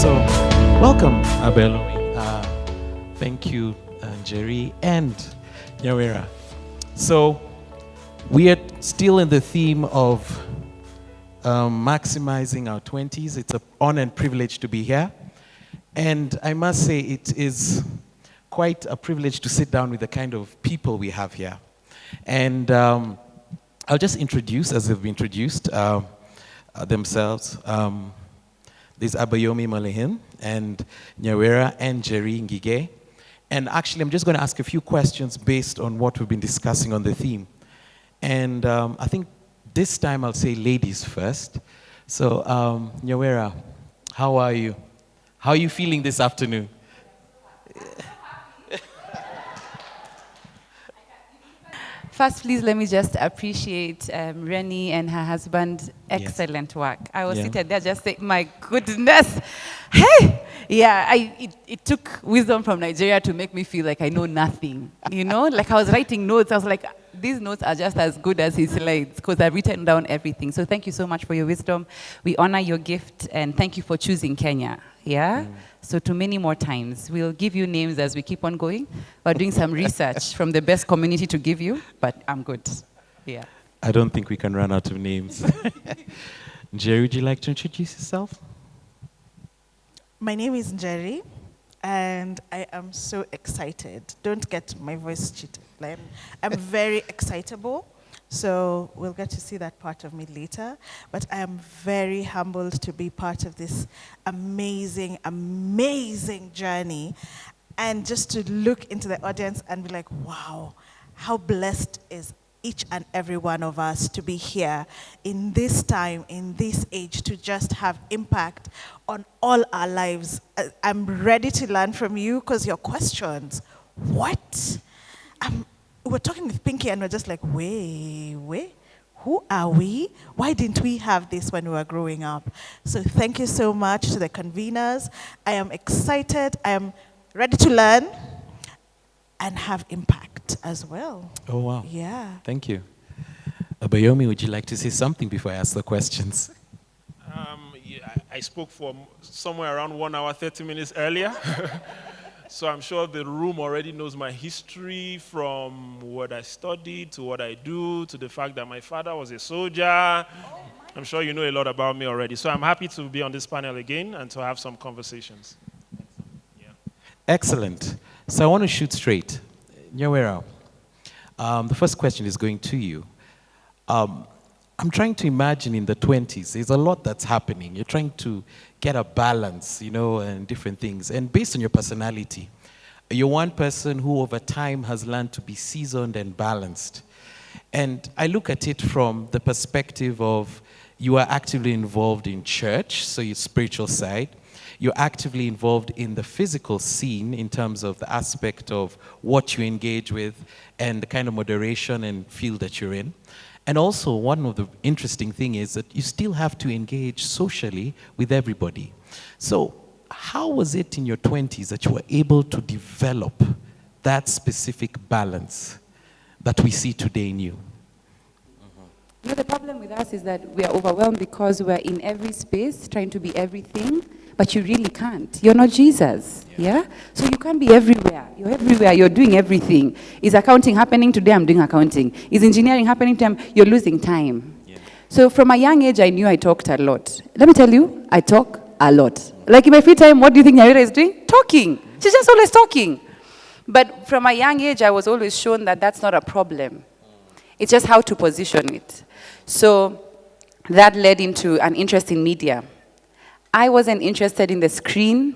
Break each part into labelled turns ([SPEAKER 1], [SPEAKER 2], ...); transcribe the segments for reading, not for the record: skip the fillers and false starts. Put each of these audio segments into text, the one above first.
[SPEAKER 1] So, welcome, Abelomi. Thank you, Jerry and Nyawera. So, we are still in the theme of maximizing our 20s. It's an honor and privilege to be here. And I must say, it is quite a privilege to sit down with the kind of people we have here. And I'll just introduce, as they've been introduced themselves. There's Abayomi Malehin and Nyawera and Jerry Ngige. And actually, I'm just going to ask a few questions based on what we've been discussing on the theme. And I think this time I'll say ladies first. So, Nyawera, how are you? How are you feeling this afternoon?
[SPEAKER 2] First, please let me just appreciate Rennie and her husband. Excellent work. I was seated there just saying, my goodness. Hey! Yeah, it took wisdom from Nigeria to make me feel like I know nothing. You know, like I was writing notes. I was like, these notes are just as good as his slides because I've written down everything. So thank you so much for your wisdom. We honor your gift and thank you for choosing Kenya. Yeah? So to many more times. We'll give you names as we keep on going. We're doing some research from the best community to give you, but I'm good. Yeah.
[SPEAKER 1] I don't think we can run out of names. Jerry, would you like to introduce yourself?
[SPEAKER 3] My name is Jerry, and I am so excited. Don't get my voice cheated. I'm very excitable. So we'll get to see that part of me later. But I am very humbled to be part of this amazing, amazing journey. And just to look into the audience and be like, wow, how blessed is each and every one of us to be here in this time, in this age, to just have impact on all our lives. I'm ready to learn from you because your questions, what? We're talking with Pinky and we're just like, wait, who are we? Why didn't we have this when we were growing up? So thank you so much to the conveners. I am excited. I am ready to learn and have impact as well.
[SPEAKER 1] Oh, wow.
[SPEAKER 3] Yeah.
[SPEAKER 1] Thank you. Abayomi, would you like to say something before I ask the questions?
[SPEAKER 4] I spoke for somewhere around 1 hour, 30 minutes earlier. So I'm sure the room already knows my history from what I studied to what I do to the fact that my father was a soldier. I'm sure you know a lot about me already. So I'm happy to be on this panel again and to have some conversations. Yeah.
[SPEAKER 1] Excellent. So I want to shoot straight. Nyawera, the first question is going to you. I'm trying to imagine in the 20s, there's a lot that's happening. You're trying to get a balance, you know, and different things. And based on your personality, you're one person who over time has learned to be seasoned and balanced. And I look at it from the perspective of you are actively involved in church, so your spiritual side. You're actively involved in the physical scene in terms of the aspect of what you engage with and the kind of moderation and field that you're in. And also, one of the interesting things is that you still have to engage socially with everybody. So, how was it in your 20s that you were able to develop that specific balance that we see today in you?
[SPEAKER 2] You know, the problem with us is that we are overwhelmed because we're in every space trying to be everything, but you really can't. You're not Jesus, yeah? So you can't be everywhere. You're everywhere, you're doing everything. Is accounting happening today? I'm doing accounting. Is engineering happening today? You're losing time. Yeah. So from a young age, I knew I talked a lot. Let me tell you, I talk a lot. Like in my free time, what do you think Nyawera is doing? Talking. She's just always talking. But from a young age, I was always shown that that's not a problem. It's just how to position it. So that led into an interest in media. I wasn't interested in the screen,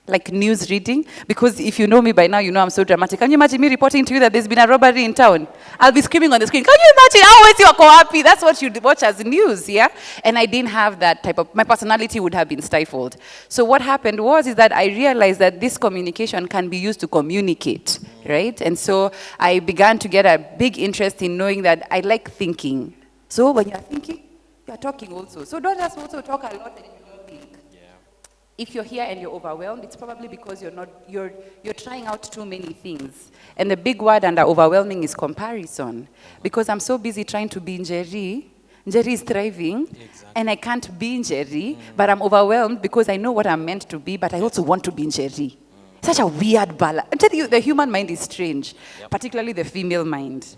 [SPEAKER 2] like news reading, because if you know me by now, you know I'm so dramatic. Can you imagine me reporting to you that there's been a robbery in town? I'll be screaming on the screen, can you imagine? I always you are happy. That's what you watch as news, yeah? And I didn't have that type of, my personality would have been stifled. So what happened is that I realized that this communication can be used to communicate, right? And so I began to get a big interest in knowing that I like thinking. So when you're thinking, you're talking also. So don't just also talk a lot and you don't think. Yeah. If you're here and you're overwhelmed, it's probably because you're trying out too many things. And the big word under overwhelming is comparison. Because I'm so busy trying to be Njeri Njeri is thriving, and I can't be Njeri, but I'm overwhelmed because I know what I'm meant to be, but I also want to be Njeri. Such a weird balance. I'm telling you, the human mind is strange, particularly the female mind.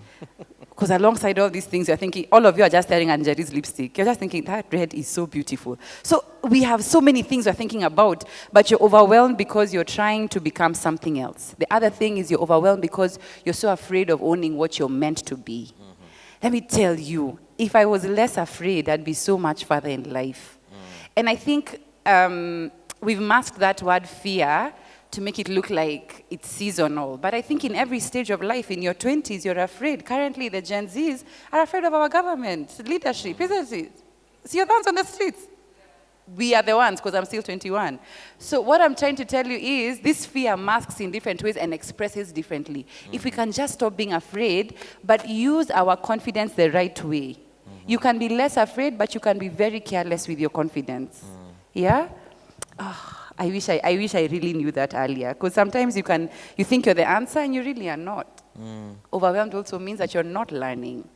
[SPEAKER 2] Because alongside all these things, you're thinking, all of you are just staring at Njeri's lipstick. You're just thinking, that red is so beautiful. So we have so many things we're thinking about, but you're overwhelmed because you're trying to become something else. The other thing is you're overwhelmed because you're so afraid of owning what you're meant to be. Let me tell you, if I was less afraid, I'd be so much further in life. And I think we've masked that word fear to make it look like it's seasonal. But I think in every stage of life, in your 20s, you're afraid. Currently, the Gen Zs are afraid of our government, leadership, isn't it? See your hands on the streets. We are the ones, because I'm still 21. So what I'm trying to tell you is this fear masks in different ways and expresses differently. If we can just stop being afraid, but use our confidence the right way. You can be less afraid, but you can be very careless with your confidence. Yeah? Oh, I wish I really knew that earlier. Because sometimes you think you're the answer and you really are not. Overwhelmed also means that you're not learning,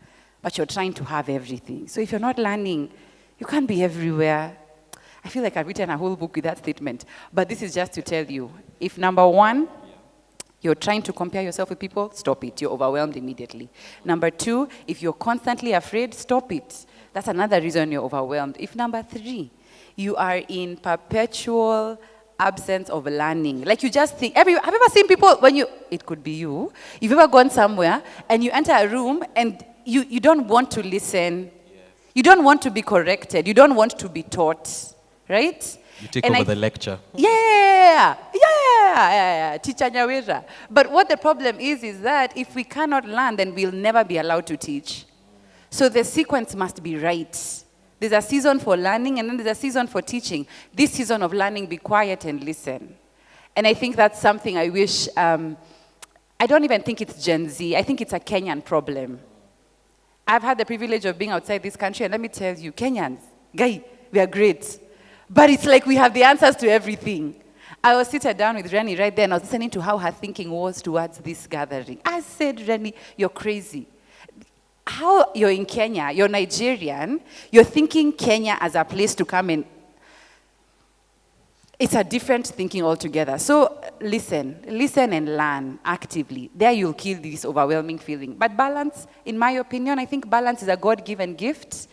[SPEAKER 2] but you're trying to have everything. So if you're not learning, you can't be everywhere. I feel like I've written a whole book with that statement. But this is just to tell you, if number one, you're trying to compare yourself with people, stop it. You're overwhelmed immediately. Number two, if you're constantly afraid, stop it. That's another reason you're overwhelmed. If number three, you are in perpetual absence of learning. Like you just think, have you ever seen people it could be you, you've ever gone somewhere and you enter a room and you don't want to listen. You don't want to be corrected. You don't want to be taught, right?
[SPEAKER 1] You take over the lecture.
[SPEAKER 2] Yeah. Teacher Nyawira. But what the problem is that if we cannot learn, then we'll never be allowed to teach. So the sequence must be right. There's a season for learning, and then there's a season for teaching. This season of learning, be quiet and listen. And I think that's something I wish, I don't even think it's Gen Z. I think it's a Kenyan problem. I've had the privilege of being outside this country, and let me tell you, Kenyans, we are great. But it's like we have the answers to everything. I was seated down with Rennie right there, and I was listening to how her thinking was towards this gathering. I said, Rennie, you're crazy. How you're in Kenya, you're Nigerian, you're thinking Kenya as a place to come in. It's a different thinking altogether. So listen and learn actively. There you'll kill this overwhelming feeling. But balance, in my opinion, I think balance is a God-given gift.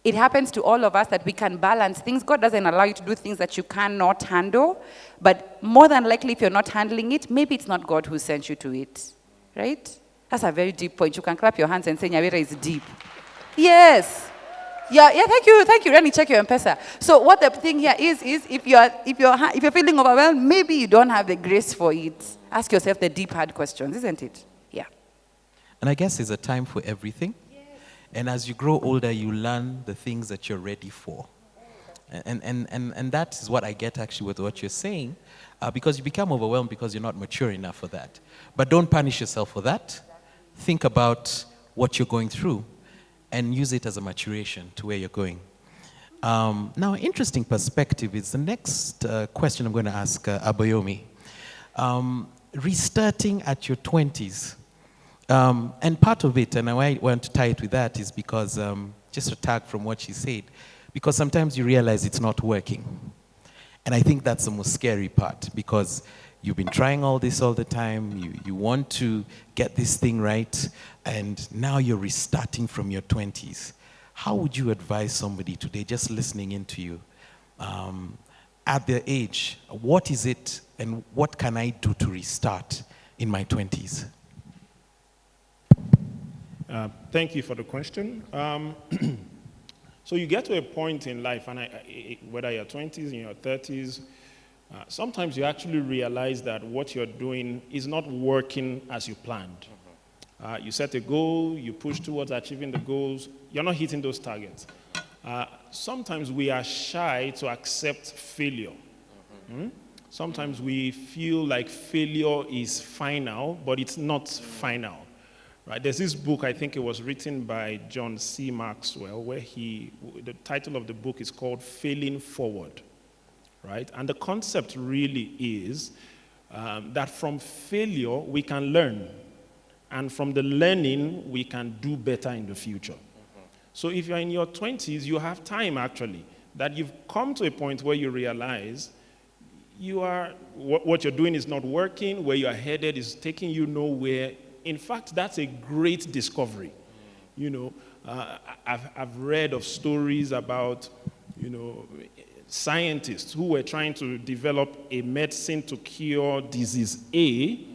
[SPEAKER 2] It happens to all of us that we can balance things. God doesn't allow you to do things that you cannot handle. But more than likely, if you're not handling it, maybe it's not God who sent you to it. Right? That's a very deep point. You can clap your hands and say, Nyawira is deep. Yes. Yeah, thank you. Let me check your M-Pesa. So what the thing here is if you're feeling overwhelmed, maybe you don't have the grace for it. Ask yourself the deep, hard questions, isn't it? Yeah.
[SPEAKER 1] And I guess it's a time for everything. Yes. And as you grow older, you learn the things that you're ready for. And that is what I get actually with what you're saying, because you become overwhelmed because you're not mature enough for that. But don't punish yourself for that. Think about what you're going through and use it as a maturation to where you're going. Now, interesting perspective is the next question I'm going to ask Abayomi. Restarting at your 20s. And part of it, and I want to tie it with that, is because, just a tag from what she said, because sometimes you realize it's not working. And I think that's the most scary part, because you've been trying all this all the time, you want to get this thing right, and now you're restarting from your 20s. How would you advise somebody today, just listening into you, at their age, what is it and what can I do to restart in my 20s?
[SPEAKER 4] Thank you for the question. So you get to a point in life, and whether you're 20s, in your 30s, sometimes you actually realize that what you're doing is not working as you planned. You set a goal, you push towards achieving the goals, you're not hitting those targets. Sometimes we are shy to accept failure. Sometimes we feel like failure is final, but it's not final. Right? There's this book, I think it was written by John C. Maxwell, where the title of the book is called Failing Forward. Right? And the concept really is that from failure we can learn, and from the learning we can do better in the future. So if you're in your 20s, you have time actually, that you've come to a point where you realize what you're doing is not working, where you're headed is taking you nowhere. In fact, that's a great discovery. You know, I've read of stories about, scientists who were trying to develop a medicine to cure disease A,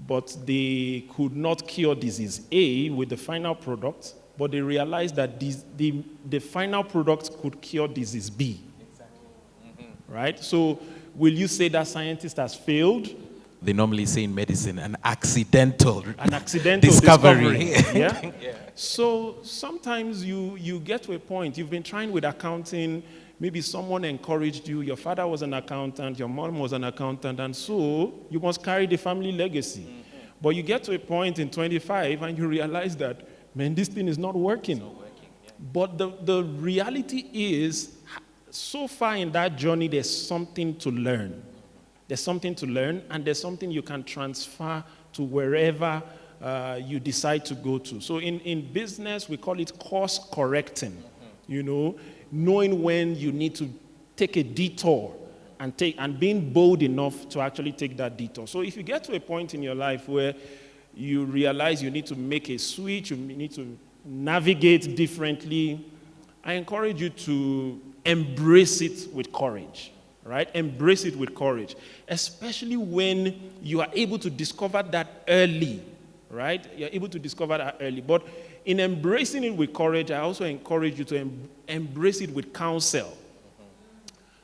[SPEAKER 4] but they could not cure disease A with the final product, but they realized that the final product could cure disease B. Exactly. Mm-hmm. Right? So will you say that scientist has failed?
[SPEAKER 1] They normally say in medicine, an accidental
[SPEAKER 4] discovery. Yeah? Yeah. So sometimes you get to a point, you've been trying with accounting, maybe someone encouraged you, your father was an accountant, your mom was an accountant, and so you must carry the family legacy. Mm-hmm. But you get to a point in 25 and you realize that, man, this thing is not working. Yeah. But the reality is, so far in that journey, there's something to learn. There's something to learn, and there's something you can transfer to wherever you decide to go to. So in business, we call it course correcting. Mm-hmm. Knowing when you need to take a detour and being bold enough to actually take that detour. So if you get to a point in your life where you realize you need to make a switch, you need to navigate differently, I encourage you to embrace it with courage. Right? Embrace it with courage, especially when you are able to discover that early, right? You're able to discover that early. But in embracing it with courage, I also encourage you to embrace it with counsel.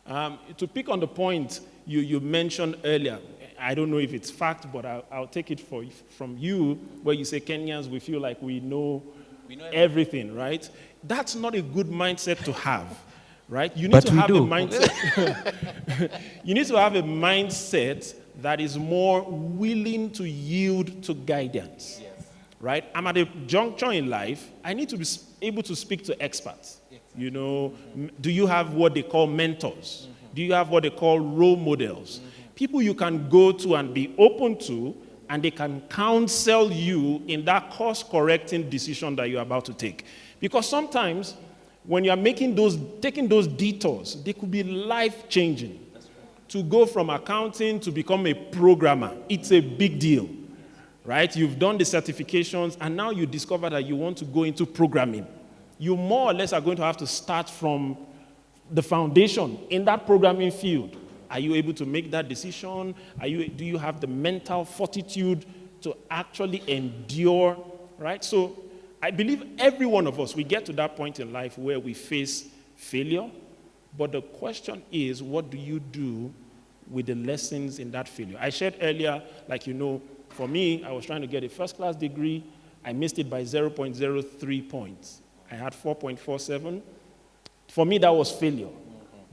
[SPEAKER 4] To pick on the point you mentioned earlier, I don't know if it's fact, but I'll take it from you, where you say Kenyans, we feel like we know everything, right? That's not a good mindset to have. Right? You need to have a mindset. You need to have a mindset that is more willing to yield to guidance. Yes. Right? I'm at a juncture in life. I need to be able to speak to experts. Exactly. Do you have what they call mentors? Mm-hmm. Do you have what they call role models? Mm-hmm. People you can go to and be open to, and they can counsel you in that course-correcting decision that you're about to take. Because sometimes, when you're taking those detours, they could be life-changing. That's right. To go from accounting to become a programmer, it's a big deal, right? You've done the certifications, and now you discover that you want to go into programming. You more or less are going to have to start from the foundation in that programming field. Are you able to make that decision? Do you have the mental fortitude to actually endure, right? So I believe every one of us, we get to that point in life where we face failure, but the question is, what do you do with the lessons in that failure? I shared earlier, for me, I was trying to get a first-class degree. I missed it by 0.03 points. I had 4.47. For me, that was failure.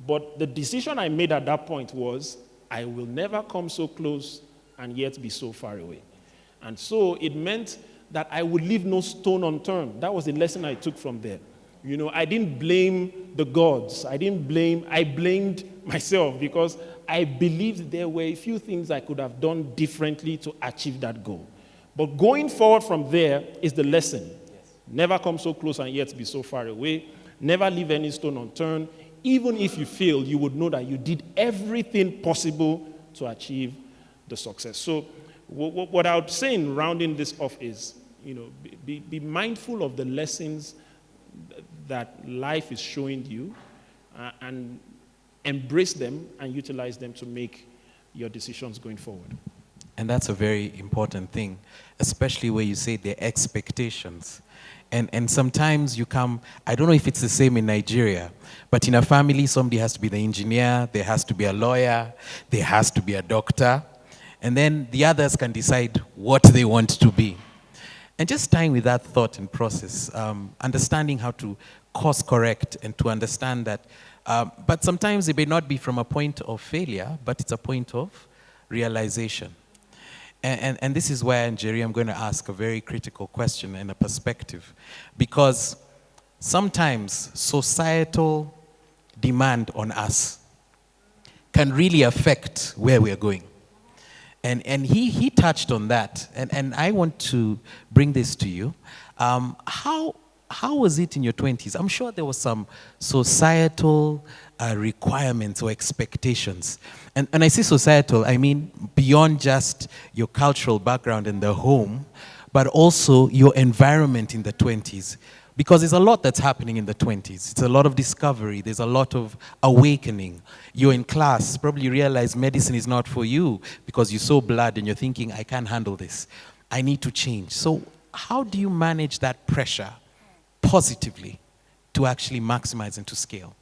[SPEAKER 4] But the decision I made at that point was, I will never come so close and yet be so far away. And so it meant that I would leave no stone unturned. That was the lesson I took from there. I didn't blame the gods. I blamed myself because I believed there were a few things I could have done differently to achieve that goal. But going forward from there is the lesson. Yes. Never come so close and yet be so far away. Never leave any stone unturned. Even if you fail, you would know that you did everything possible to achieve the success. So what I would say in rounding this off is, be mindful of the lessons that life is showing you and embrace them and utilize them to make your decisions going forward.
[SPEAKER 1] And that's a very important thing, especially where you say the expectations. And sometimes you come, I don't know if it's the same in Nigeria, but in a family, somebody has to be the engineer, there has to be a lawyer, there has to be a doctor, and then the others can decide what they want to be. And just tying with that thought and process, understanding how to course correct and to understand that, but sometimes it may not be from a point of failure, but it's a point of realization. And this is where, Jerry, I'm going to ask a very critical question and a perspective. Because sometimes societal demand on us can really affect where we're going. And he touched on that. And I want to bring this to you. How how was it in your 20s? I'm sure there was some societal requirements or expectations. And I say societal, I mean beyond just your cultural background in the home, but also your environment in the 20s. Because there's a lot that's happening in the 20s. It's a lot of discovery. There's a lot of awakening. You're in class, probably realize medicine is not for you because you saw blood and you're thinking, I can't handle this. I need to change. So how do you manage that pressure positively to actually maximize and to scale?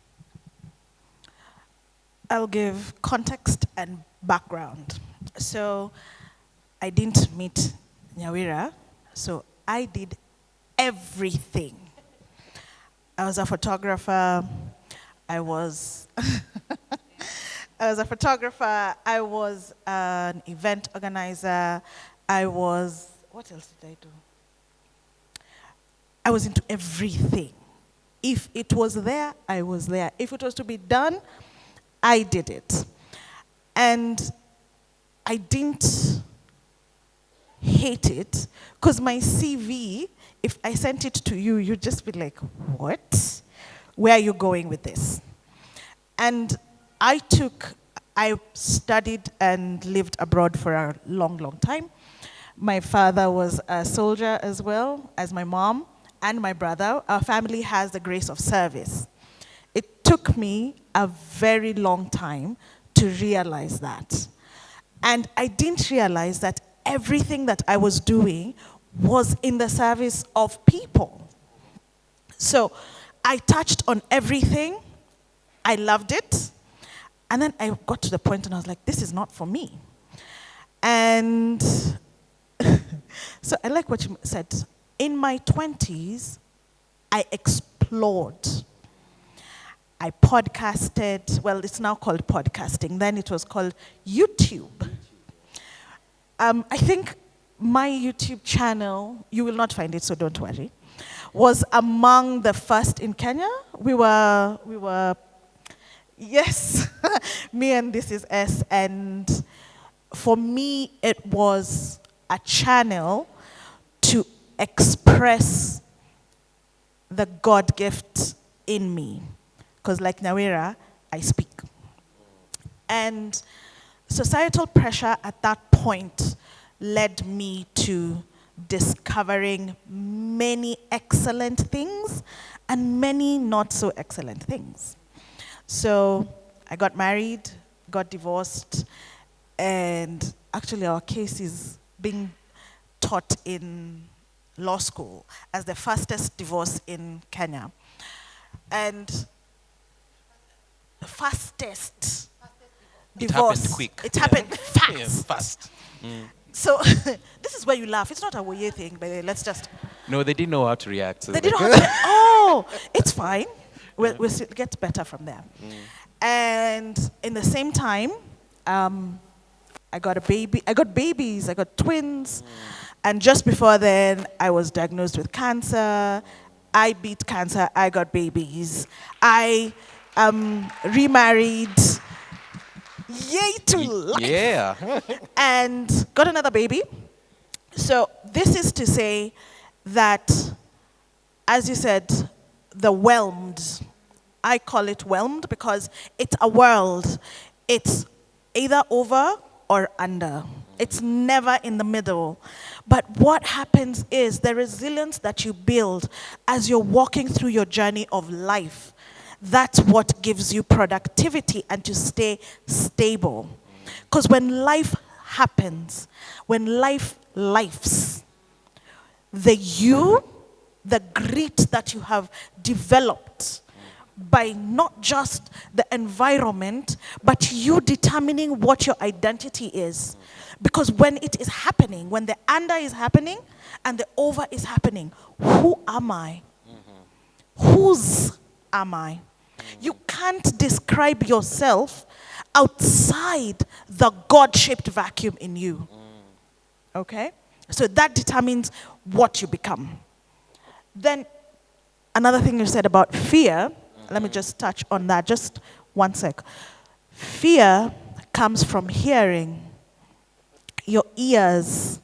[SPEAKER 3] I'll give context and background. So I didn't meet Nyawira, so I did everything. I was a photographer. I was I was a photographer. I was an event organizer. What else did I do? I was into everything. If it was there, I was there. If it was to be done, I did it. And I didn't hate it, because my CV, if I sent it to you, you'd just be like, what? Where are you going with this? And I studied and lived abroad for a long, long time. My father was a soldier as well as my mom and my brother. Our family has the grace of service. It took me a very long time to realize that. And I didn't realize that everything that I was doing was in the service of people. So I touched on everything. I loved it. And then I got to the point and I was like, this is not for me. And so I like what you said. In my 20s, I explored. I podcasted. Well, it's now called podcasting. Then it was called YouTube. I think my YouTube channel, you will not find it, so don't worry, was among the first in Kenya. We were, yes, me and This Is S. And for me, it was a channel to express the God gift in me. Because like Nyawira, I speak. And societal pressure at that point led me to discovering many excellent things and many not so excellent things. So I got married, got divorced, and actually our case is being taught in law school as the fastest divorce in Kenya. And fastest divorce.
[SPEAKER 1] It happened quick.
[SPEAKER 3] It happened fast.
[SPEAKER 1] Yeah, fast.
[SPEAKER 3] So this is where you laugh. It's not a Woye thing, but let's just.
[SPEAKER 1] No, they didn't know how to react. So
[SPEAKER 3] They didn't know how to. Oh, it's fine. We'll get better from there. And in the same time, I got a baby. I got babies. I got twins. And just before then, I was diagnosed with cancer. I beat cancer. I got babies. I remarried. Yay to life.
[SPEAKER 1] Yeah.
[SPEAKER 3] And got another baby. So this is to say that, as you said, the whelmed. I call it whelmed because it's a world. It's either over or under. It's never in the middle. But what happens is the resilience that you build as you're walking through your journey of life, that's what gives you productivity and to stay stable. Because when life happens, when life lifes, the grit that you have developed by not just the environment, but you determining what your identity is. Because when it is happening, when the under is happening and the over is happening, who am I? Whose am I? You can't describe yourself outside the God-shaped vacuum in you. Okay? So that determines what you become. Then another thing you said about fear, let me just touch on that, just one sec. Fear comes from hearing. Your ears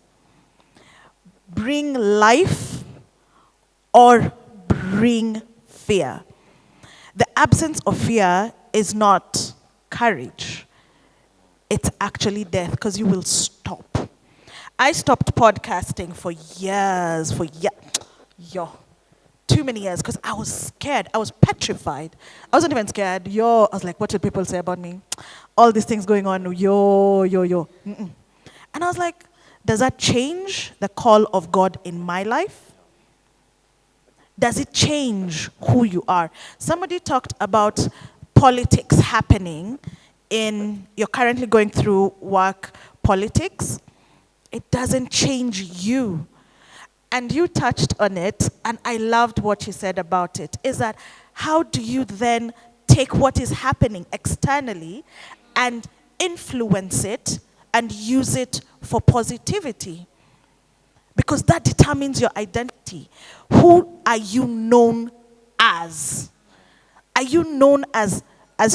[SPEAKER 3] bring life or bring fear. The absence of fear is not courage. It's actually death, because you will stop. I stopped podcasting for years, too many years, because I was scared. I was petrified. I wasn't even scared. I was like, what will people say about me? All these things going on, Mm-mm. And I was like, does that change the call of God in my life? Does it change who you are? Somebody talked about politics happening you're currently going through work politics. It doesn't change you. And you touched on it, and I loved what you said about it, is that how do you then take what is happening externally and influence it and use it for positivity? Because that determines your identity. Who are you known as? Are you known as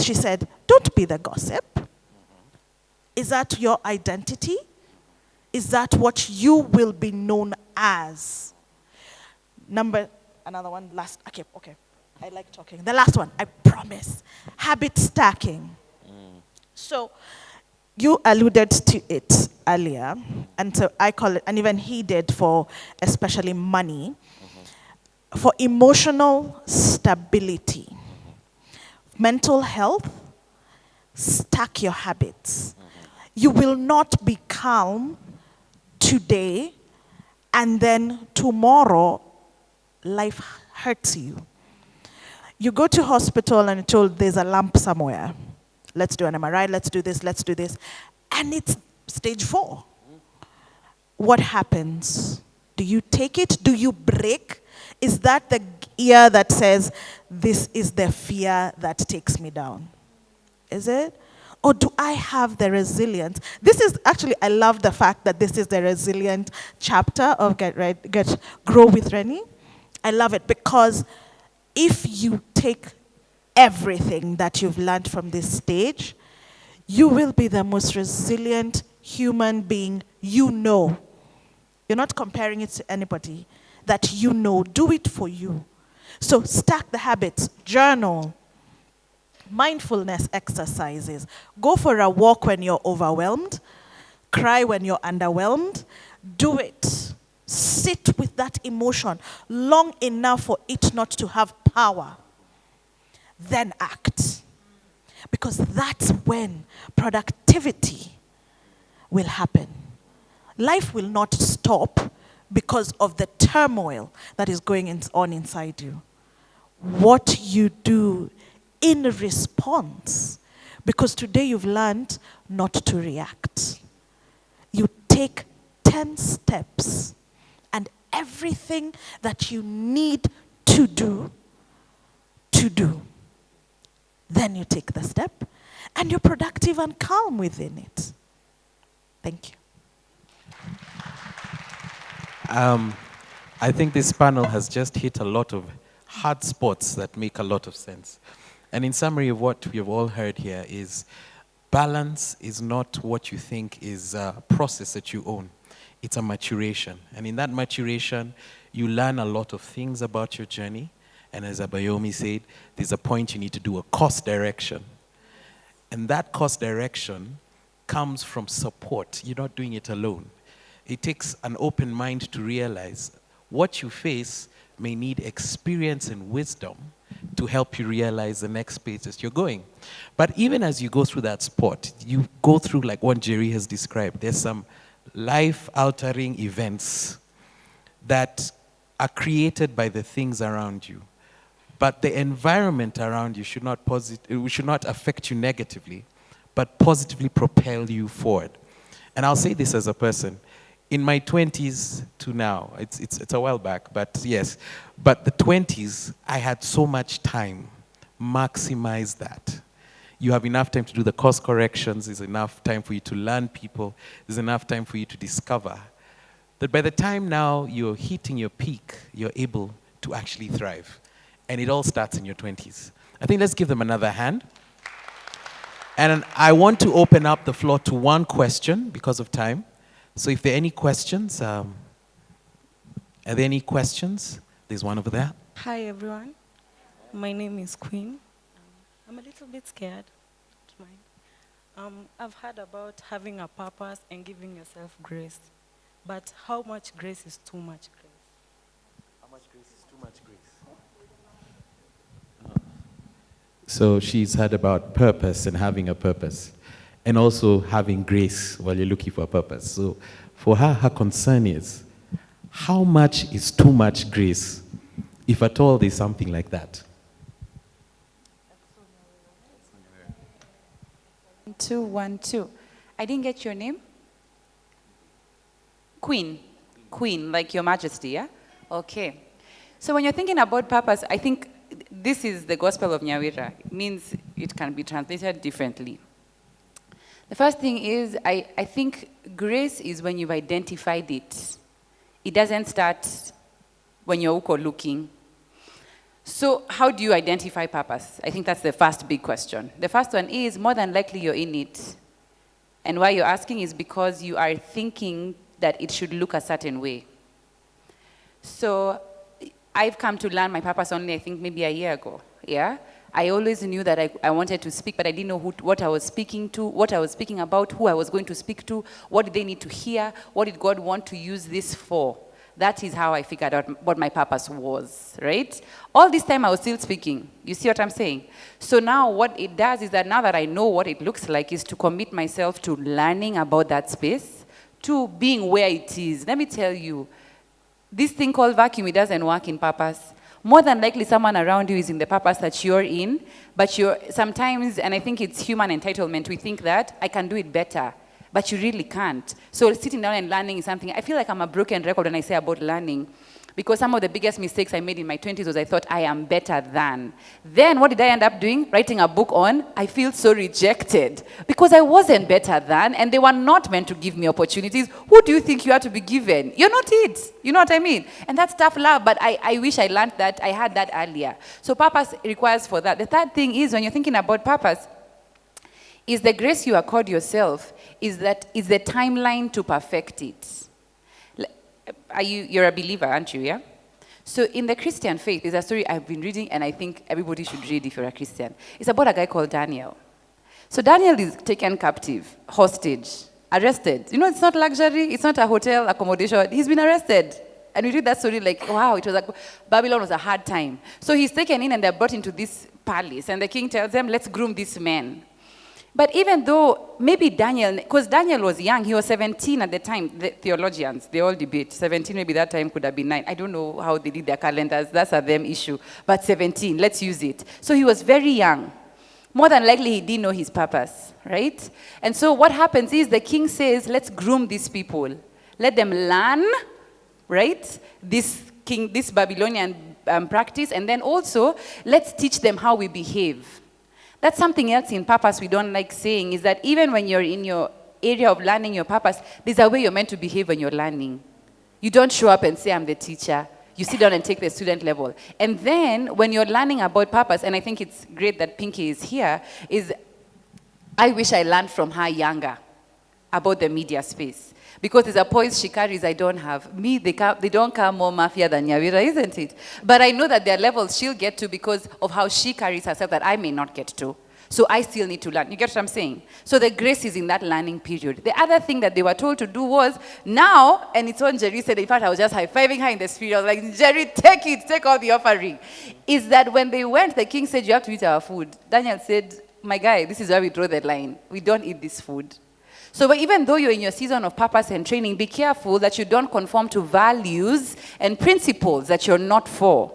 [SPEAKER 3] she said, don't be the gossip? Is that your identity? Is that what you will be known as? Another one, last, okay. I like talking. The last one, I promise. Habit stacking. So, you alluded to it earlier, and so I call it, and even he did, for especially money, for emotional stability, mental health, stack your habits. You will not be calm today, and then tomorrow, life hurts you. You go to hospital and you're told there's a lump somewhere. Let's do an MRI, let's do this. And it's stage 4. What happens? Do you take it? Do you break? Is that the ear that says, this is the fear that takes me down? Is it? Or do I have the resilience? This is actually, I love the fact that this is the resilient chapter of Grow with Rennie. I love it because if you take everything that you've learned from this stage, you will be the most resilient human being you know. You're not comparing it to anybody that you know. Do it for you. So stack the habits, journal, mindfulness exercises. Go for a walk when you're overwhelmed. Cry when you're underwhelmed. Do it. Sit with that emotion long enough for it not to have power. Then act. Because that's when productivity will happen. Life will not stop because of the turmoil that is going on inside you. What you do in response, because today you've learned not to react. You take 10 steps and everything that you need to do, then you take the step and you're productive and calm within it. Thank you.
[SPEAKER 1] I think this panel has just hit a lot of hard spots that make a lot of sense. And in summary of what we've all heard here is balance is not what you think is a process that you own. It's a maturation. And in that maturation, you learn a lot of things about your journey. And as Abayomi said, there's a point you need to do a course direction. And that course direction comes from support. You're not doing it alone. It takes an open mind to realize what you face may need experience and wisdom to help you realize the next places you're going. But even as you go through that sport, you go through like what Jerry has described. There's some life-altering events that are created by the things around you. But the environment around you should not affect you negatively, but positively propel you forward. And I'll say this as a person. In my 20s to now, it's a while back, but yes. But the 20s, I had so much time. Maximize that. You have enough time to do the course corrections. There's enough time for you to learn people. There's enough time for you to discover. That by the time now you're hitting your peak, you're able to actually thrive. And it all starts in your 20s. I think let's give them another hand. And I want to open up the floor to one question because of time. So if there are any questions, are there any questions? There's one over there.
[SPEAKER 5] Hi everyone, my name is Queen. I'm a little bit scared. Don't mind. I've heard about having a purpose and giving yourself grace, but how much grace is too much grace?
[SPEAKER 1] How much grace is too much grace? So she's heard about purpose and having a purpose, and also having grace while you're looking for a purpose. So for her, her concern is, how much is too much grace, if at all there's something like that?
[SPEAKER 2] 212. I didn't get your name. Queen. Queen, like your majesty, yeah? Okay. So when you're thinking about purpose, I think this is the gospel of Nyawira. It means it can be translated differently. The first thing is, I think grace is when you've identified it. It doesn't start when you're uko looking. So how do you identify purpose? I think that's the first big question. The first one is, more than likely you're in it. And why you're asking is because you are thinking that it should look a certain way. So I've come to learn my purpose only, I think, maybe a year ago, yeah? I always knew that I wanted to speak, but I didn't know what I was speaking to, what I was speaking about, who I was going to speak to, what did they need to hear, what did God want to use this for. That is how I figured out what my purpose was, right? All this time I was still speaking. You see what I'm saying? So now what it does is that now that I know what it looks like is to commit myself to learning about that space, to being where it is. Let me tell you, this thing called vacuum, it doesn't work in purpose. More than likely someone around you is in the purpose that you're in, but you're sometimes, and I think it's human entitlement, we think that I can do it better. But you really can't. So sitting down and learning is something, I feel like I'm a broken record when I say about learning, because some of the biggest mistakes I made in my 20s was I thought I am better than. Then what did I end up doing? Writing a book on, I feel so rejected, because I wasn't better than, and they were not meant to give me opportunities. Who do you think you are to be given? You're not it. You know what I mean? And that's tough love, but I wish I learned that, I had that earlier. So purpose requires for that. The third thing is, when you're thinking about purpose, is the grace you accord yourself, is the timeline to perfect it. You're a believer, aren't you, yeah? So in the Christian faith, there's a story I've been reading, and I think everybody should read if you're a Christian. It's about a guy called Daniel. So Daniel is taken captive, hostage, arrested. You know, it's not luxury, it's not a hotel accommodation. He's been arrested. And we read that story like, wow, it was like, Babylon was a hard time. So he's taken in and they're brought into this palace, and the king tells them, let's groom this man. But even though maybe Daniel, because Daniel was young, he was 17 at the time, the theologians, they all debate. 17 maybe that time could have been 9. I don't know how they did their calendars, that's a them issue. But 17, let's use it. So he was very young. More than likely he didn't know his purpose, right? And so what happens is the king says, let's groom these people. Let them learn, right? This Babylonian practice, and then also let's teach them how we behave. That's something else in purpose we don't like saying, is that even when you're in your area of learning your purpose, there's a way you're meant to behave when you're learning. You don't show up and say, I'm the teacher. You sit down and take the student level. And then when you're learning about purpose, and I think it's great that Pinky is here, is I wish I learned from her younger about the media space. Because there's a poise she carries I don't have. Me, they don't come more mafia than Nyawira, isn't it? But I know that there are levels she'll get to because of how she carries herself that I may not get to. So I still need to learn. You get what I'm saying? So the grace is in that learning period. The other thing that they were told to do was, now, and it's when Jerry said, in fact, I was just high-fiving her in the spirit. I was like, Jerry, take it, take all the offering. Is that when they went, the king said, you have to eat our food. Daniel said, my guy, this is where we draw the line. We don't eat this food. So even though you're in your season of purpose and training, be careful that you don't conform to values and principles that you're not for.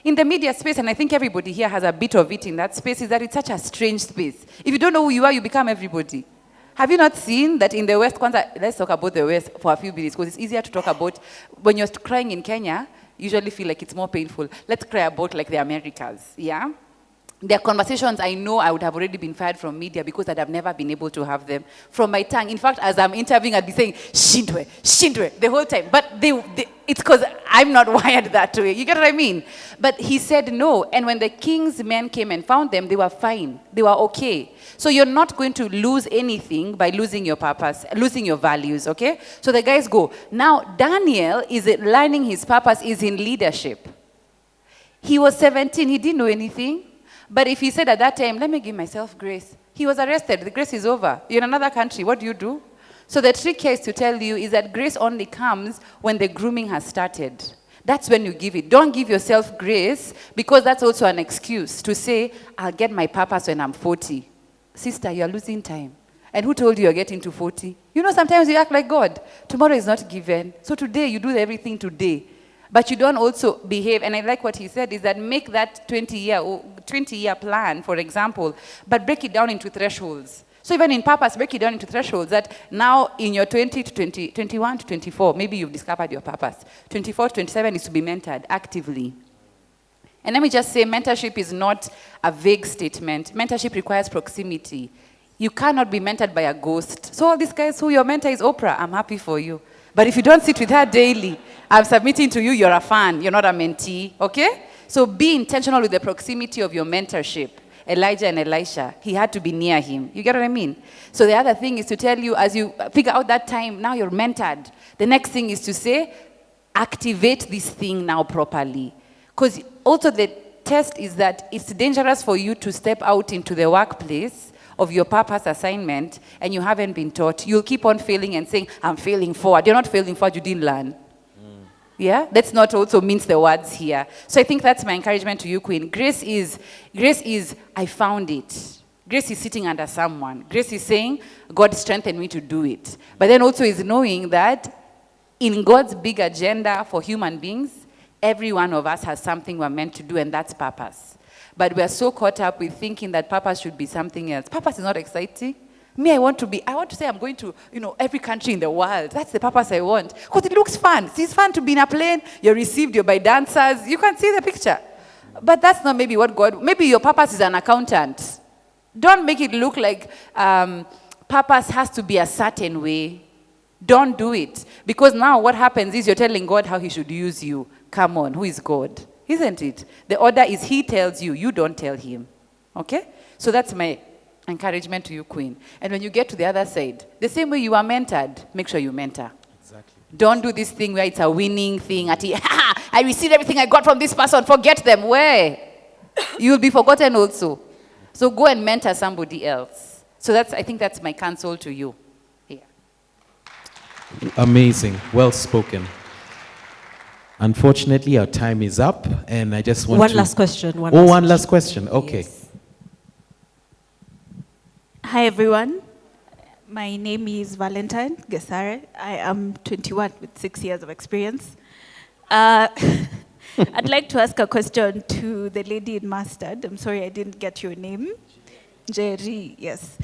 [SPEAKER 2] In the media space, and I think everybody here has a bit of it in that space, is that it's such a strange space. If you don't know who you are, you become everybody. Have you not seen that in the West? Let's talk about the West for a few minutes, because it's easier to talk about. When you're crying in Kenya, you usually feel like it's more painful. Let's cry about like the Americas, yeah? There are conversations I know I would have already been fired from media because I'd have never been able to have them from my tongue. In fact, as I'm interviewing, I'd be saying, Shindwe, Shindwe, the whole time. But it's because I'm not wired that way. You get what I mean? But he said no. And when the king's men came and found them, they were fine. They were okay. So you're not going to lose anything by losing your purpose, losing your values, okay? So the guys go. Now, Daniel is learning his purpose is in leadership. He was 17, he didn't know anything. But if he said at that time, let me give myself grace, he was arrested. The grace is over. You're in another country. What do? So the trick here is to tell you is that grace only comes when the grooming has started. That's when you give it. Don't give yourself grace, because that's also an excuse to say, I'll get my purpose when I'm 40. Sister, you're losing time. And who told you you're getting to 40? You know, sometimes you act like God. Tomorrow is not given. So today, you do everything today. But you don't also behave, and I like what he said, is that make that 20-year plan, for example, but break it down into thresholds. So even in purpose, break it down into thresholds that now in your 20 to 20, 21 to 24, maybe you've discovered your purpose. 24 to 27 is to be mentored actively. And let me just say, mentorship is not a vague statement. Mentorship requires proximity. You cannot be mentored by a ghost. So all these guys who your mentor is Oprah, I'm happy for you. But if you don't sit with her daily, I'm submitting to you, you're a fan, you're not a mentee, okay? So be intentional with the proximity of your mentorship. Elijah and Elisha, he had to be near him. You get what I mean? So the other thing is to tell you, as you figure out that time, now you're mentored. The next thing is to say, activate this thing now properly. Because also the test is that it's dangerous for you to step out into the workplace of your purpose assignment and you haven't been taught. You'll keep on failing and saying, I'm failing forward. You're not failing forward, you didn't learn. Yeah? Let's not also mince the words here. So I think that's my encouragement to you, Queen. Grace is, I found it. Grace is sitting under someone. Grace is saying, God strengthened me to do it. But then also is knowing that in God's big agenda for human beings, every one of us has something we're meant to do, and that's purpose. But we're so caught up with thinking that purpose should be something else. Purpose is not exciting. Me, I want to say I'm going to, every country in the world. That's the purpose I want. Because it looks fun. See, it's fun to be in a plane. You're received, you're by dancers. You can see the picture. But that's not maybe what God, maybe your purpose is an accountant. Don't make it look like purpose has to be a certain way. Don't do it. Because now what happens is you're telling God how he should use you. Come on, who is God? Isn't it? The order is he tells you, you don't tell him. Okay? So that's my encouragement to you, Queen. And when you get to the other side, the same way you are mentored, make sure you mentor.
[SPEAKER 1] Exactly.
[SPEAKER 2] Don't do this thing where it's a winning thing. I received everything I got from this person. Forget them. Where? You'll be forgotten also. So go and mentor somebody else. So I think that's my counsel to you. Here.
[SPEAKER 1] Amazing. Well spoken. Unfortunately, our time is up, and I just want
[SPEAKER 6] One
[SPEAKER 1] to...
[SPEAKER 6] last question.
[SPEAKER 1] One last question. Okay.
[SPEAKER 6] Yes.
[SPEAKER 7] Hi, everyone. My name is Valentine Gesare. I am 21 with 6 years of experience. I'd like to ask a question to the lady in mustard. I'm sorry I didn't get your name. Jerry, yes.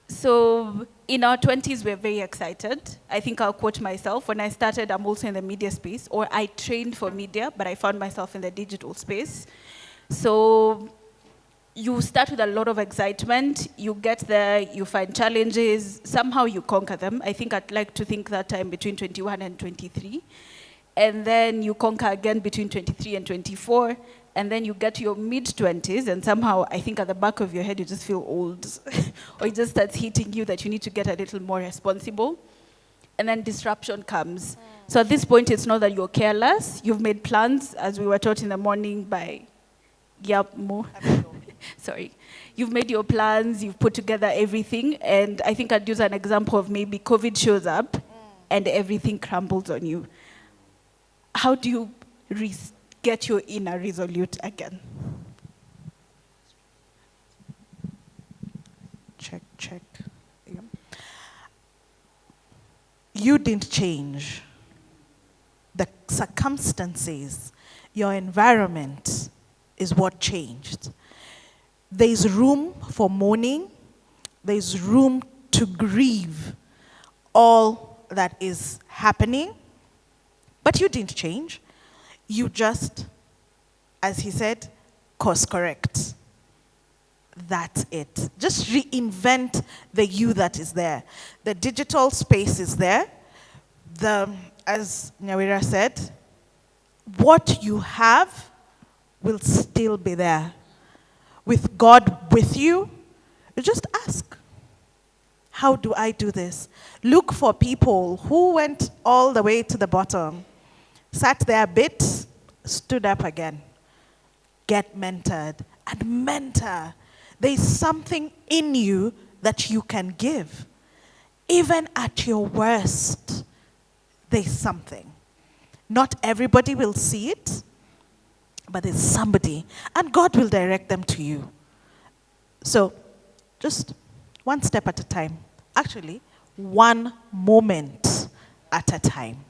[SPEAKER 7] So in our 20s, we're very excited. I think I'll quote myself. When I started, I'm also in the media space, or I trained for media, but I found myself in the digital space. So you start with a lot of excitement. You get there, you find challenges. Somehow you conquer them. I think I'd like to think that time between 21 and 23. And then you conquer again between 23 and 24. And then you get to your mid-20s, and somehow, I think at the back of your head, you just feel old. Or it just starts hitting you that you need to get a little more responsible. And then disruption comes. So at this point, it's not that you're careless. You've made plans, as we were taught in the morning by Mo. Sorry. You've made your plans, you've put together everything, and I think I'd use an example of maybe COVID shows up, and everything crumbles on you. How do you get your inner resolute again?
[SPEAKER 3] Check. Yeah. You didn't change. The circumstances, your environment is what changed. There's room for mourning. There's room to grieve all that is happening. But you didn't change. You just, as he said, course correct. That's it. Just reinvent the you that is there. The digital space is there. As Nyawira said, what you have will still be there. With God with you, you just ask, how do I do this? Look for people who went all the way to the bottom, sat there a bit, stood up again. Get mentored and mentor. There's something in you that you can give. Even at your worst, there's something. Not everybody will see it, but there's somebody, and God will direct them to you. So, just one step at a time. Actually, one moment at a time.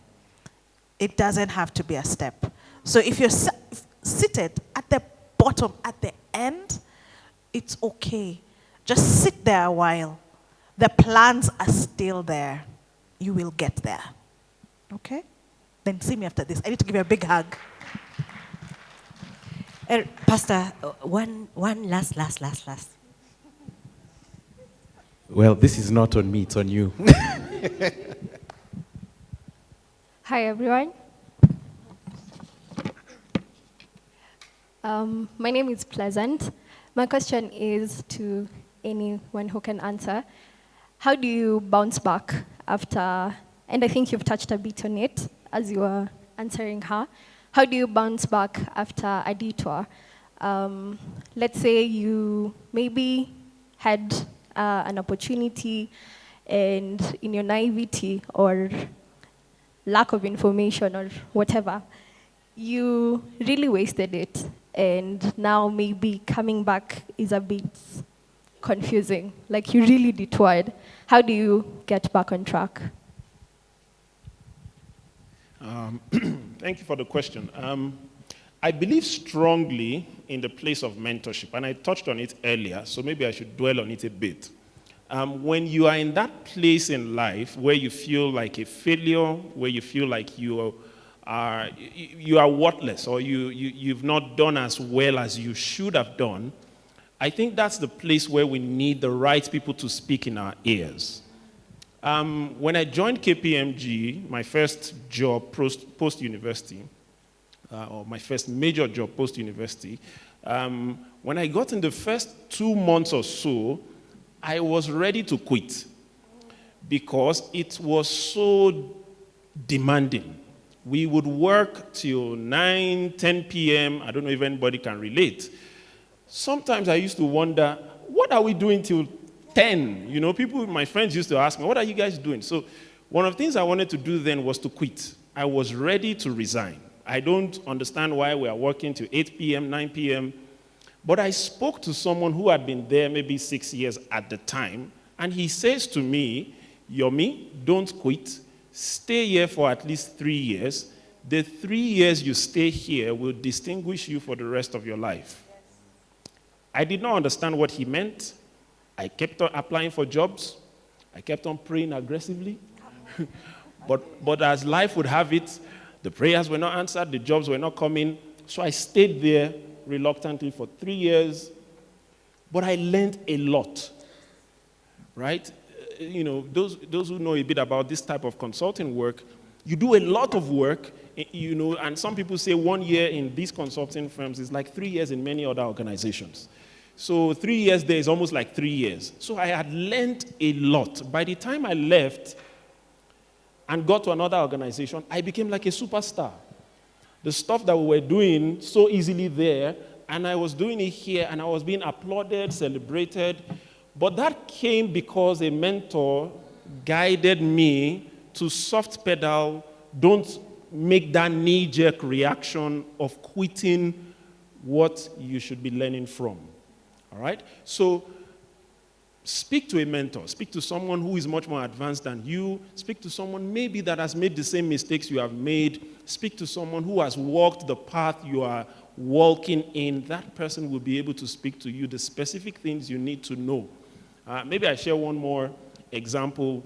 [SPEAKER 3] It doesn't have to be a step. So if you're seated at the bottom, at the end, it's okay. Just sit there a while. The plans are still there. You will get there. Okay? Then see me after this. I need to give you a big hug.
[SPEAKER 6] Pastor, one last.
[SPEAKER 1] Well, this is not on me, it's on you.
[SPEAKER 8] Hi, everyone. My name is Pleasant. My question is to anyone who can answer. How do you bounce back after, and I think you've touched a bit on it as you were answering her, how do you bounce back after a detour? Let's say you maybe had an opportunity and in your naivety or lack of information or whatever, you really wasted it, and now maybe coming back is a bit confusing, like you really detoured. How do you get back on track?
[SPEAKER 4] Thank you for the question. I believe strongly in the place of mentorship, and I touched on it earlier, so maybe I should dwell on it a bit. When you are in that place in life where you feel like a failure, where you feel like you are worthless, or you've not done as well as you should have done, I think that's the place where we need the right people to speak in our ears. When I joined KPMG, my first job post-university, or my first major job post-university, when I got in the first 2 months or so, I was ready to quit because it was so demanding. We would work till 9, 10 p.m. I don't know if anybody can relate. Sometimes I used to wonder, what are we doing till 10? You know, my friends used to ask me, what are you guys doing? So one of the things I wanted to do then was to quit. I was ready to resign. I don't understand why we are working till 8 p.m., 9 p.m., but I spoke to someone who had been there maybe 6 years at the time, and he says to me, Yomi, don't quit. Stay here for at least 3 years. The 3 years you stay here will distinguish you for the rest of your life. I did not understand what he meant. I kept on applying for jobs. I kept on praying aggressively. but as life would have it, the prayers were not answered, the jobs were not coming. So I stayed there reluctantly for 3 years. But I learned a lot, right? You know, those who know a bit about this type of consulting work, you do a lot of work, you know, and some people say 1 year in these consulting firms is like 3 years in many other organizations. So 3 years there is almost like 3 years. So I had learned a lot. By the time I left and got to another organization, I became like a superstar. The stuff that we were doing so easily there, and I was doing it here, and I was being applauded, celebrated. But that came because a mentor guided me to soft pedal, don't make that knee-jerk reaction of quitting what you should be learning from. All right? So speak to a mentor. Speak to someone who is much more advanced than you. Speak to someone maybe that has made the same mistakes you have made. Speak to someone who has walked the path you are walking in. That person will be able to speak to you the specific things you need to know. Maybe I share one more example.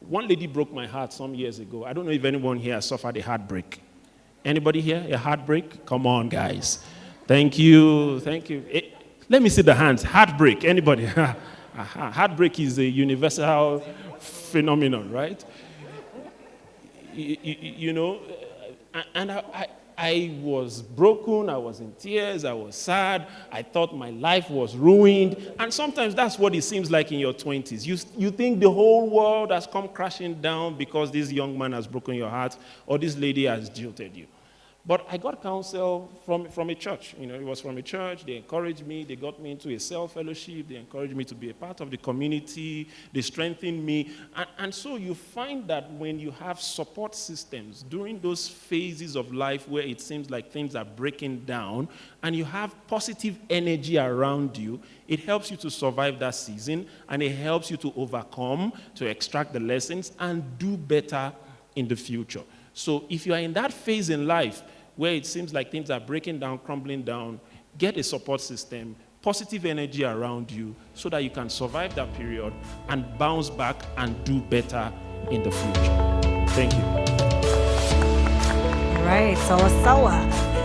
[SPEAKER 4] One lady broke my heart some years ago. I don't know if anyone here has suffered a heartbreak. Anybody here? A heartbreak? Come on, guys. Thank you. Thank you. Let me see the hands. Heartbreak. Anybody? Heartbreak is a universal phenomenon, right? You know, and I was broken. I was in tears. I was sad. I thought my life was ruined. And sometimes that's what it seems like in your 20s. You think the whole world has come crashing down because this young man has broken your heart or this lady has jilted you. But I got counsel from a church. It was from a church. They encouraged me. They got me into a cell fellowship. They encouraged me to be a part of the community. They strengthened me. And so you find that when you have support systems during those phases of life where it seems like things are breaking down, and you have positive energy around you, it helps you to survive that season, and it helps you to overcome, to extract the lessons, and do better in the future. So if you are in that phase in life where it seems like things are breaking down, crumbling down, get a support system, positive energy around you so that you can survive that period and bounce back and do better in the future. Thank you.
[SPEAKER 6] All right, sawa sawa.